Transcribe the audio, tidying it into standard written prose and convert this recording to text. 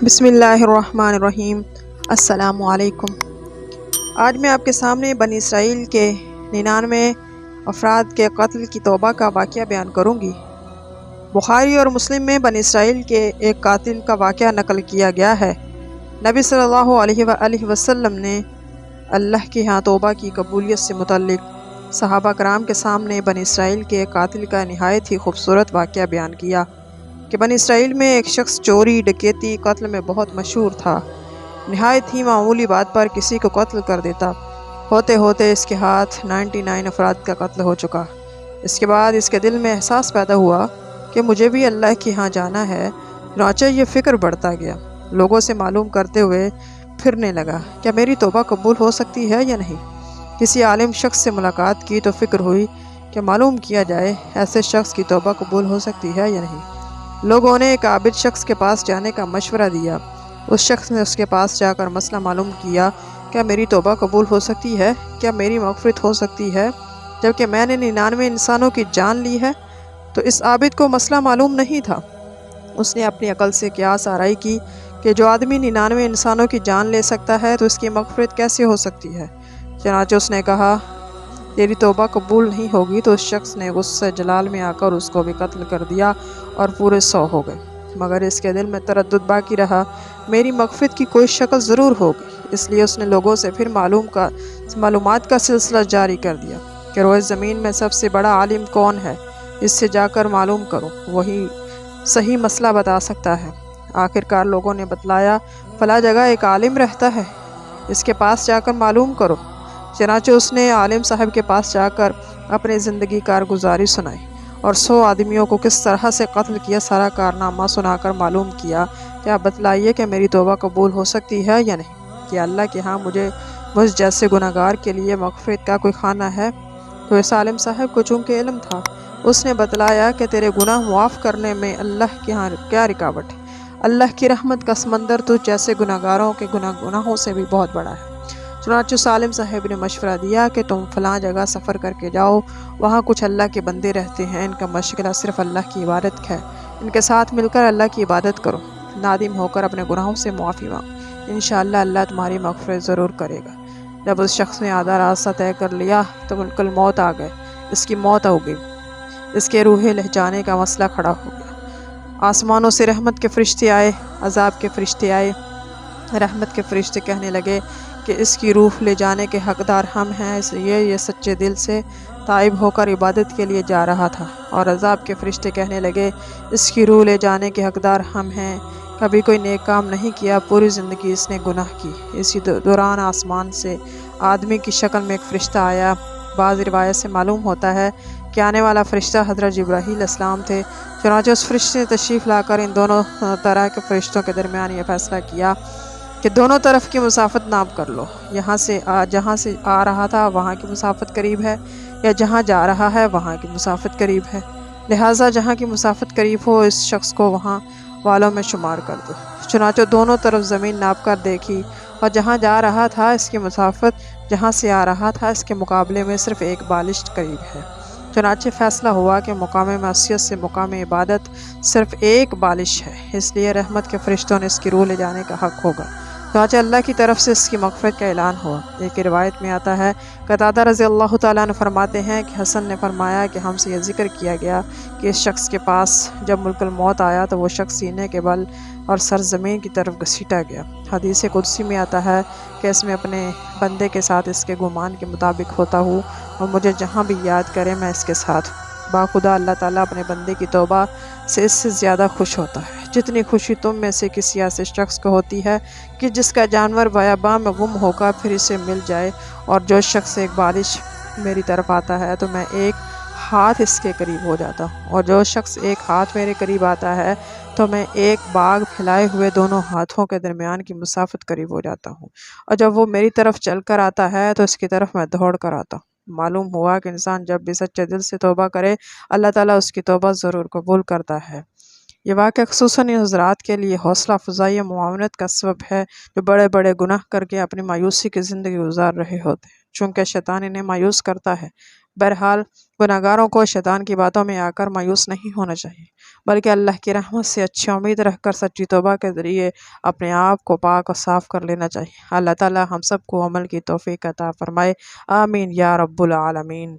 بسم اللہ الرحمن الرحیم۔ السلام علیکم۔ آج میں آپ کے سامنے بنی اسرائیل کے 99 افراد کے قتل کی توبہ کا واقعہ بیان کروں گی۔ بخاری اور مسلم میں بنی اسرائیل کے ایک قاتل کا واقعہ نقل کیا گیا ہے۔ نبی صلی اللہ علیہ وآلہ وسلم نے اللہ کے ہاں توبہ کی قبولیت سے متعلق صحابہ کرام کے سامنے بنی اسرائیل کے ایک قاتل کا نہایت ہی خوبصورت واقعہ بیان کیا کہ بنی اسرائیل میں ایک شخص چوری، ڈکیتی، قتل میں بہت مشہور تھا۔ نہایت ہی معمولی بات پر کسی کو قتل کر دیتا۔ ہوتے ہوتے اس کے ہاتھ 99 افراد کا قتل ہو چکا۔ اس کے بعد اس کے دل میں احساس پیدا ہوا کہ مجھے بھی اللہ کے ہاں جانا ہے۔ چنانچہ یہ فکر بڑھتا گیا، لوگوں سے معلوم کرتے ہوئے پھرنے لگا کیا میری توبہ قبول ہو سکتی ہے یا نہیں۔ کسی عالم شخص سے ملاقات کی تو فکر ہوئی کہ معلوم کیا جائے ایسے شخص کی توبہ قبول ہو سکتی ہے یا نہیں۔ لوگوں نے ایک عابد شخص کے پاس جانے کا مشورہ دیا۔ اس شخص نے اس کے پاس جا کر مسئلہ معلوم کیا، کیا میری توبہ قبول ہو سکتی ہے، کیا میری مغفرت ہو سکتی ہے جبکہ میں نے 99 انسانوں کی جان لی ہے۔ تو اس عابد کو مسئلہ معلوم نہیں تھا۔ اس نے اپنی عقل سے قیاس آرائی کی کہ جو آدمی 99 انسانوں کی جان لے سکتا ہے تو اس کی مغفرت کیسے ہو سکتی ہے۔ چنانچہ اس نے کہا تیری توبہ قبول نہیں ہوگی، تو اس شخص نے غصہ جلال میں آ کر اس کو بھی قتل کر دیا اور پورے 100 ہو گئے۔ مگر اس کے دل میں تردد باقی رہا، میری مغفرت کی کوئی شکل ضرور ہوگی۔ اس لیے اس نے لوگوں سے پھر معلومات کا سلسلہ جاری کر دیا کہ روئے زمین میں سب سے بڑا عالم کون ہے، اس سے جا کر معلوم کرو، وہی صحیح مسئلہ بتا سکتا ہے۔ آخرکار لوگوں نے بتلایا فلاں جگہ ایک عالم رہتا ہے، اس کے پاس جا کر معلوم کرو۔ چنانچہ اس نے عالم صاحب کے پاس جا کر اپنی زندگی کارگزاری سنائی اور 100 آدمیوں کو کس طرح سے قتل کیا سارا کارنامہ سنا کر معلوم کیا کہ آپ بتلائیے کہ میری توبہ قبول ہو سکتی ہے یا نہیں، کہ اللہ کے ہاں مجھ جیسے گناہگار کے لیے مغفرت کا کوئی خانہ ہے۔ تو اس عالم صاحب کو چونکہ علم تھا، اس نے بتلایا کہ تیرے گناہ معاف کرنے میں اللہ کے ہاں کیا رکاوٹ ہے۔ اللہ کی رحمت کا سمندر تو جیسے گناہگاروں کے گناہوں سے بھی بہت بڑا ہے۔ چنانچہ عالم صاحب نے مشورہ دیا کہ تم فلاں جگہ سفر کر کے جاؤ، وہاں کچھ اللہ کے بندے رہتے ہیں، ان کا مشغلہ صرف اللہ کی عبادت ہے، ان کے ساتھ مل کر اللہ کی عبادت کرو، نادم ہو کر اپنے گناہوں سے معافی مانگو، انشاءاللہ اللہ تمہاری مغفرت ضرور کرے گا۔ جب اس شخص نے آدھا راستہ طے کر لیا تو ملک الموت آ گئے، اس کی موت ہو گئی، اس کے روح لے جانے کا مسئلہ کھڑا ہو گیا۔ آسمانوں سے رحمت کے فرشتے آئے، عذاب کے فرشتے آئے۔ رحمت کے فرشتے کہنے لگے کہ اس کی روح لے جانے کے حقدار ہم ہیں، اس لیے یہ سچے دل سے تائب ہو کر عبادت کے لیے جا رہا تھا۔ اور عذاب کے فرشتے کہنے لگے اس کی روح لے جانے کے حقدار ہم ہیں، کبھی کوئی نیک کام نہیں کیا، پوری زندگی اس نے گناہ کی۔ اسی دوران آسمان سے آدمی کی شکل میں ایک فرشتہ آیا۔ بعض روایت سے معلوم ہوتا ہے کہ آنے والا فرشتہ حضرت جبرائیل علیہ السلام تھے۔ چنانچہ اس فرشتے نے تشریف لا کر ان دونوں طرح کے فرشتوں کے درمیان یہ فیصلہ کیا کہ دونوں طرف کی مسافت ناپ کر لو، جہاں سے آ رہا تھا وہاں کی مسافت قریب ہے، یا جہاں جا رہا ہے وہاں کی مسافت قریب ہے، لہٰذا جہاں کی مسافت قریب ہو اس شخص کو وہاں والوں میں شمار کر دو۔ چنانچہ دونوں طرف زمین ناپ کر دیکھی اور جہاں جا رہا تھا اس کی مسافت جہاں سے آ رہا تھا اس کے مقابلے میں صرف ایک بالش قریب ہے۔ چنانچہ فیصلہ ہوا کہ مقام معصیت سے مقام عبادت صرف ایک بالش ہے، اس لیے رحمت کے فرشتوں نے اس کی روح لے جانے کا حق ہوگا۔ چنانچہ اللہ کی طرف سے اس کی مغفرت کا اعلان ہوا۔ ایک روایت میں آتا ہے، قتادہ رضی اللہ تعالیٰ عنہ فرماتے ہیں کہ حسن نے فرمایا کہ ہم سے یہ ذکر کیا گیا کہ اس شخص کے پاس جب ملک الموت آیا تو وہ شخص سینے کے بل اور سر زمین کی طرف گھسیٹا گیا۔ حدیث قدسی میں آتا ہے کہ اس میں اپنے بندے کے ساتھ اس کے گمان کے مطابق ہوتا ہوں اور مجھے جہاں بھی یاد کرے میں اس کے ساتھ ہوں۔ باخدا اللہ تعالیٰ اپنے بندے کی توبہ سے اس سے زیادہ خوش ہوتا ہے جتنی خوشی تم میں سے کسی ایسے شخص کو ہوتی ہے کہ جس کا جانور بیاباں میں گم ہوگا پھر اسے مل جائے، اور جو شخص ایک بالش میری طرف آتا ہے تو میں ایک ہاتھ اس کے قریب ہو جاتا ہوں، اور جو شخص ایک ہاتھ میرے قریب آتا ہے تو میں ایک باغ پھیلائے ہوئے دونوں ہاتھوں کے درمیان کی مسافت قریب ہو جاتا ہوں، اور جب وہ میری طرف چل کر آتا ہے تو اس کی طرف میں دوڑ کر آتا ہوں۔ معلوم ہوا کہ انسان جب بھی سچے دل سے توبہ کرے اللہ تعالیٰ اس کی توبہ ضرور قبول کرتا ہے۔ یہ واقعہ خصوصاً ان حضرات کے لیے حوصلہ افزائی معاونت کا سبب ہے جو بڑے بڑے گناہ کر کے اپنی مایوسی کی زندگی گزار رہے ہوتے ہیں، چونکہ شیطان انہیں مایوس کرتا ہے۔ بہرحال گناہگاروں کو شیطان کی باتوں میں آ کر مایوس نہیں ہونا چاہیے، بلکہ اللہ کی رحمت سے اچھی امید رکھ کر سچی توبہ کے ذریعے اپنے آپ کو پاک اور صاف کر لینا چاہیے۔ اللہ تعالی ہم سب کو عمل کی توفیق عطا فرمائے، آمین یا رب العالمین۔